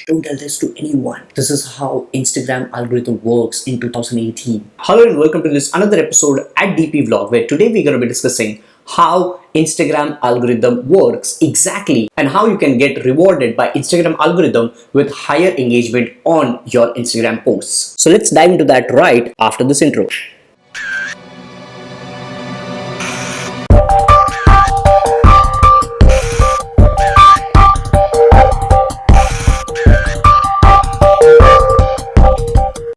Don't tell this to anyone. This is how Instagram algorithm works in 2018. Hello and welcome to this another episode at DPVLog, where today we're going to be discussing how Instagram algorithm works exactly and how you can get rewarded by Instagram algorithm with higher engagement on your Instagram posts. So let's dive into that right after this intro.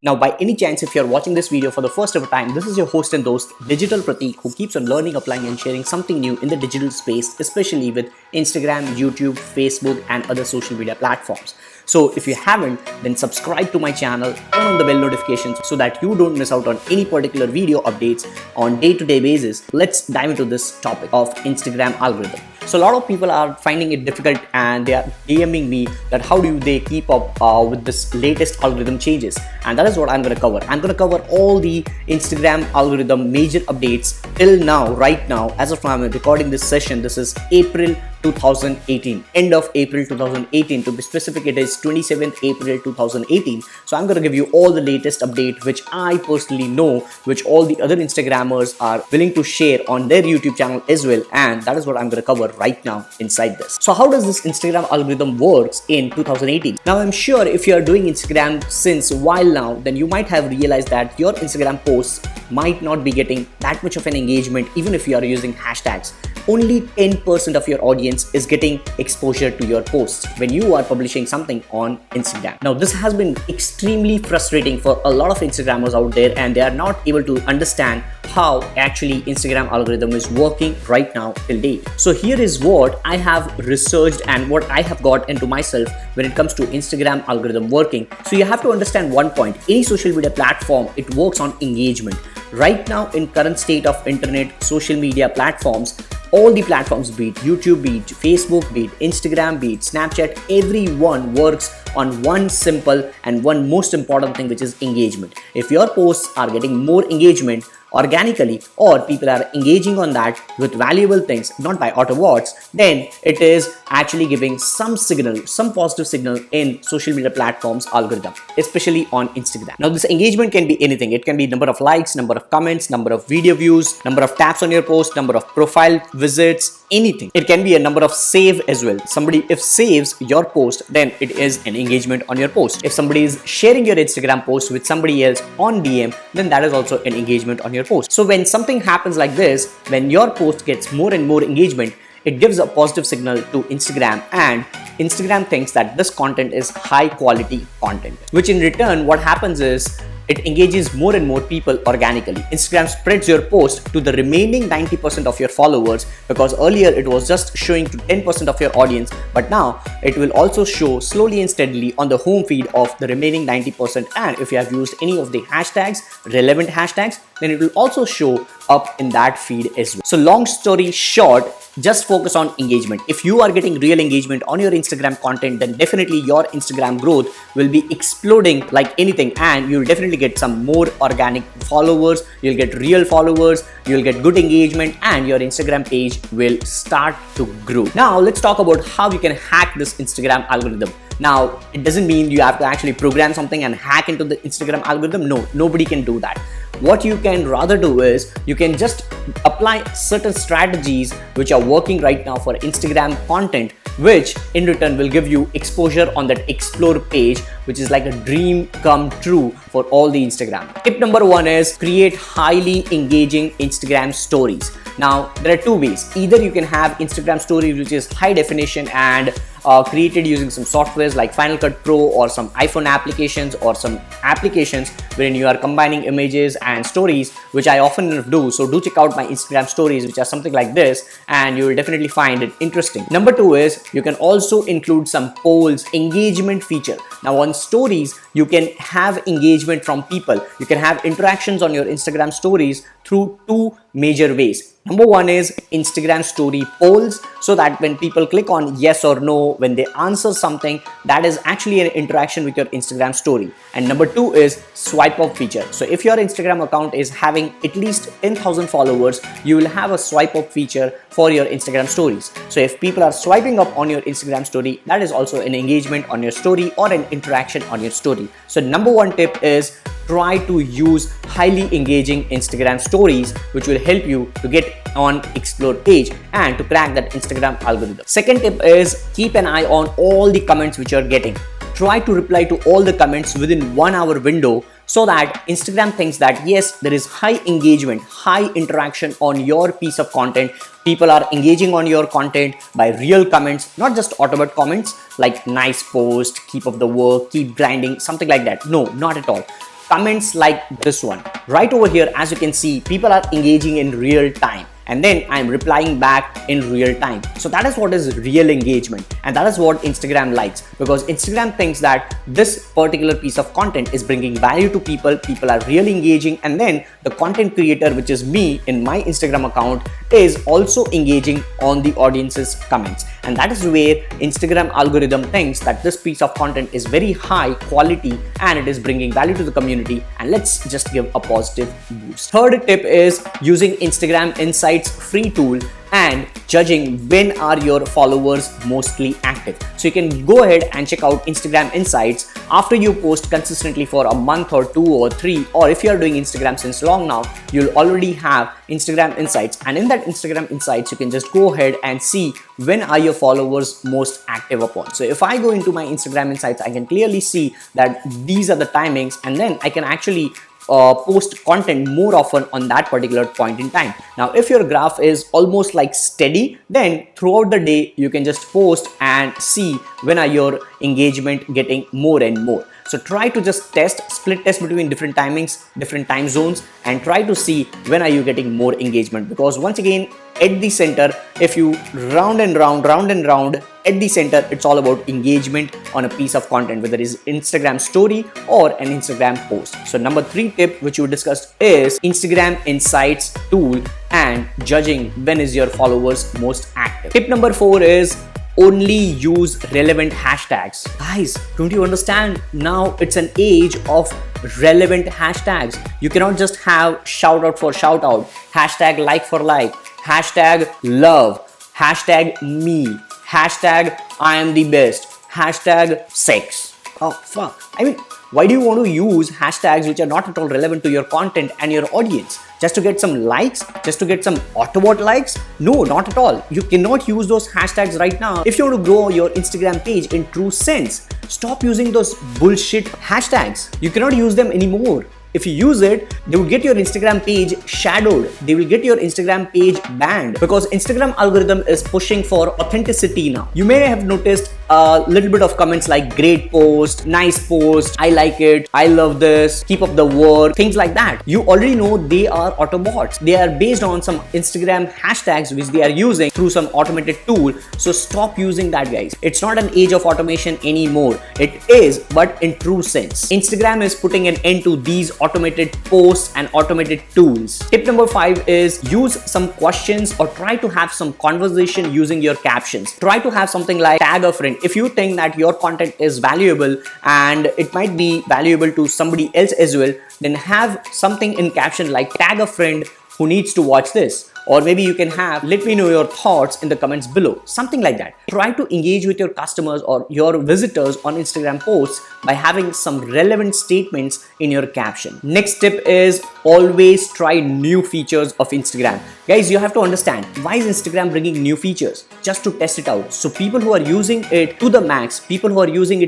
Now, by any chance, if you're watching this video for the first ever time, this is your host and host, Digital Pratik, who keeps on learning, applying and sharing something new in the digital space, especially with Instagram, YouTube, Facebook and other social media platforms. So if you haven't, then subscribe to my channel, turn on the bell notifications so that you don't miss out on any particular video updates on day-to-day basis. Let's dive into this topic of Instagram algorithm. So a lot of people are finding it difficult and they are DMing me that how do they keep up with this latest algorithm changes, and that is what I'm going to cover. I'm going to cover all the Instagram algorithm major updates till now, right now, as of now I'm recording this session. This is April 2018, end of April 2018 to be specific. It is 27th April 2018. So I'm going to give you all the latest update which I personally know, which all the other Instagrammers are willing to share on their YouTube channel as well, and that is what I'm going to cover right now inside this. So how does this Instagram algorithm works in 2018? Now I'm sure if you are doing Instagram since a while now, then you might have realized that your Instagram posts might not be getting that much of an engagement even if you are using hashtags. Only 10% of your audience is getting exposure to your posts when you are publishing something on Instagram. Now this has been extremely frustrating for a lot of Instagrammers out there, and they are not able to understand how actually Instagram algorithm is working right now till date. So here is what I have researched and what I have got into myself when it comes to Instagram algorithm working. So you have to understand one point: any social media platform, it works on engagement. Right now in current state of internet social media platforms, all the platforms, be it YouTube, be it Facebook, be it Instagram, be it Snapchat, everyone works on one simple and one most important thing, which is engagement. If your posts are getting more engagement organically, or people are engaging on that with valuable things, not by autobots, then it is actually giving some signal, some positive signal in social media platforms algorithm, especially on Instagram. Now this engagement can be anything. It can be number of likes, number of comments, number of video views, number of taps on your post, number of profile visits, anything. It can be a number of save as well. Somebody if saves your post, then it is an engagement on your post. If somebody is sharing your Instagram post with somebody else on DM, then that is also an engagement on your post. So when something happens like this, when your post gets more and more engagement, it gives a positive signal to Instagram, and Instagram thinks that this content is high quality content, which in return what happens is it engages more and more people organically. Instagram spreads your post to the remaining 90% of your followers, because earlier it was just showing to 10% of your audience, but now it will also show slowly and steadily on the home feed of the remaining 90%. And if you have used any of the hashtags, relevant hashtags, then it will also show up in that feed as well. So long story short, just focus on engagement. If you are getting real engagement on your Instagram content, then definitely your Instagram growth will be exploding like anything, and you'll definitely get some more organic followers, you'll get real followers, you'll get good engagement, and your Instagram page will start to grow. Now let's talk about how you can hack this Instagram algorithm. Now it doesn't mean you have to actually program something and hack into the Instagram algorithm. No, nobody can do that. What you can rather do is you can just apply certain strategies which are working right now for Instagram content, which in return will give you exposure on that explore page, which is like a dream come true for all the Instagram. Tip number one is create highly engaging Instagram stories. Now there are two ways. Either you can have Instagram stories which is high definition and created using some softwares like Final Cut Pro or some iPhone applications or some applications wherein you are combining images and stories, which I often do. So do check out my Instagram stories, which are something like this, and you will definitely find it interesting. Number two is you can also include some polls, engagement feature. Now on stories, you can have engagement from people. You can have interactions on your Instagram stories through two major ways. Number one is Instagram story polls, so that when people click on yes or no, when they answer something, that is actually an interaction with your Instagram story. And number two is swipe up feature. So if your Instagram account is having at least 10,000 followers, you will have a swipe up feature for your Instagram stories. So if people are swiping up on your Instagram story, that is also an engagement on your story or an interaction on your story. So number one tip is try to use highly engaging Instagram stories, which will help you to get on explore page and to crack that Instagram algorithm. Second tip is keep an eye on all the comments which you're getting. Try to reply to all the comments within 1 hour window, so that Instagram thinks that yes, there is high engagement, high interaction on your piece of content. People are engaging on your content by real comments, not just automated comments like nice post, keep up the work, keep grinding, something like that. No, not at all. Comments like this one. Right over here, as you can see, people are engaging in real time, and then I'm replying back in real time. So that is what is real engagement, and that is what Instagram likes, because Instagram thinks that this particular piece of content is bringing value to people. People are really engaging, and then the content creator, which is me in my Instagram account, is also engaging on the audience's comments. And that is where Instagram algorithm thinks that this piece of content is very high quality and it is bringing value to the community, and let's just give a positive boost. Third tip is using Instagram Insights free tool and judging when are your followers mostly active. So you can go ahead and check out Instagram Insights after you post consistently for a month or 2 or 3, or if you are doing Instagram since long now, you'll already have Instagram Insights, and in that Instagram Insights you can just go ahead and see when are your followers most active upon. So if I go into my Instagram Insights, I can clearly see that these are the timings, and then I can actually post content more often on that particular point in time. Now if your graph is almost like steady, then throughout the day you can just post and see when are your engagement getting more and more. So try to just split test between different timings, different time zones, and try to see when are you getting more engagement, because once again at the center, if you round and round at the center, it's all about engagement on a piece of content, whether it is Instagram story or an Instagram post. So number 3 tip which we discussed is Instagram Insights tool and judging when is your followers most active. Tip number 4 is only use relevant hashtags. Guys, don't you understand? Now it's an age of relevant hashtags. You cannot just have shout out for shout out, hashtag like for like, hashtag love, hashtag me, hashtag I am the best, hashtag sex. Oh fuck. I mean, why do you want to use hashtags which are not at all relevant to your content and your audience? Just to get some likes? Just to get some Autobot likes? No, not at all. You cannot use those hashtags right now if you want to grow your Instagram page in true sense. Stop using those bullshit hashtags. You cannot use them anymore. If you use it, they will get your Instagram page shadowed. They will get your Instagram page banned, because Instagram algorithm is pushing for authenticity now. You may have noticed a little bit of comments like great post, nice post, I like it, I love this, keep up the work, things like that. You already know they are Autobots. They are based on some Instagram hashtags which they are using through some automated tool. So stop using that, guys. It's not an age of automation anymore. It is, but in true sense. Instagram is putting an end to these automated posts and automated tools. Tip number 5 is use some questions or try to have some conversation using your captions. Try to have something like tag a friend. If you think that your content is valuable and it might be valuable to somebody else as well, then have something in caption like tag a friend who needs to watch this. Or maybe you can have, let me know your thoughts in the comments below, something like that. Try to engage with your customers or your visitors on Instagram posts by having some relevant statements in your caption. Next tip is always try new features of Instagram. Guys, you have to understand, why is Instagram bringing new features? Just to test it out. So people who are using it to the max, people who are using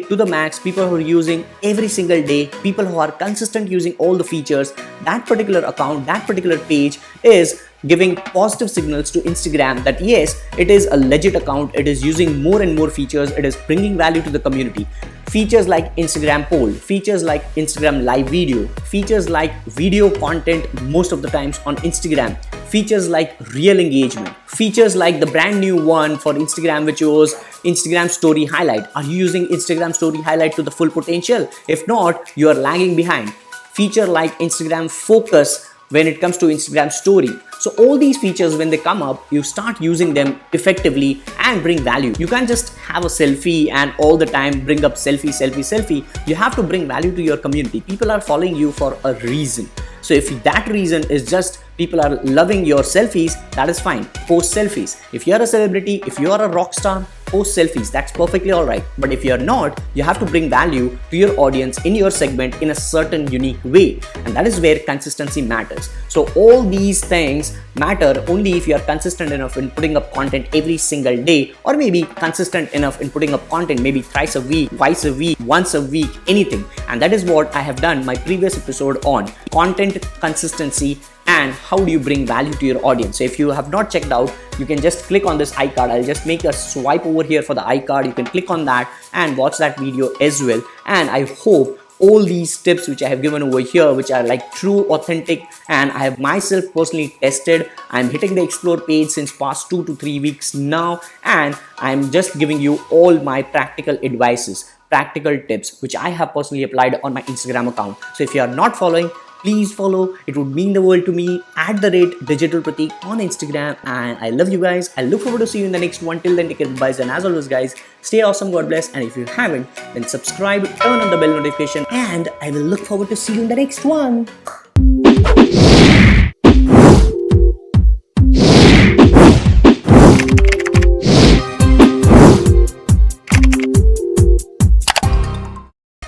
every single day, people who are consistent using all the features, that particular account, that particular page is giving positive signals to Instagram that yes, it is a legit account, it is using more and more features, it is bringing value to the community. Features like Instagram poll, features like Instagram live video, features like video content most of the times on Instagram, features like real engagement, features like the brand new one for Instagram which was Instagram story highlight. Are you using Instagram story highlight to the full potential? If not, you are lagging behind. Feature like Instagram focus when it comes to Instagram story. So all these features, when they come up, you start using them effectively and bring value. You can't just have a selfie and all the time bring up selfie, selfie, selfie. You have to bring value to your community. People are following you for a reason. So if that reason is just people are loving your selfies, that is fine. Post selfies. If you're a celebrity, if you are a rock star, post selfies. That's perfectly alright. But if you're not, you have to bring value to your audience in your segment in a certain unique way. And that is where consistency matters. So all these things matter only if you are consistent enough in putting up content every single day, or maybe consistent enough in putting up content maybe thrice a week, twice a week, once a week, anything. And that is what I have done my previous episode on content consistency and how do you bring value to your audience. So if you have not checked out, you can just click on this iCard. I'll just make a swipe over here for the iCard. You can click on that and watch that video as well. And I hope all these tips which I have given over here, which are like true, authentic, and I have myself personally tested. I'm hitting the explore page since past 2 to 3 weeks now, and I'm just giving you all my practical advices, practical tips which I have personally applied on my Instagram account. So if you are not following, please follow. It would mean the world to me. @Digital Pratik on Instagram. And I love you guys. I look forward to see you in the next one. Till then, take care, bye. And as always, guys, stay awesome. God bless. And if you haven't, then subscribe, turn on the bell notification, and I will look forward to see you in the next one.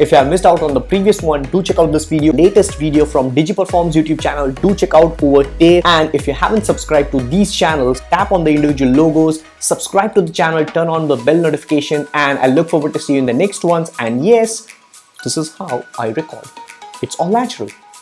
If you have missed out on the previous one, do check out this video, latest video from DigiPerform's YouTube channel. Do check out over there. And if you haven't subscribed to these channels, tap on the individual logos, subscribe to the channel, turn on the bell notification, and I look forward to see you in the next ones. And yes, this is how I record. It's all natural.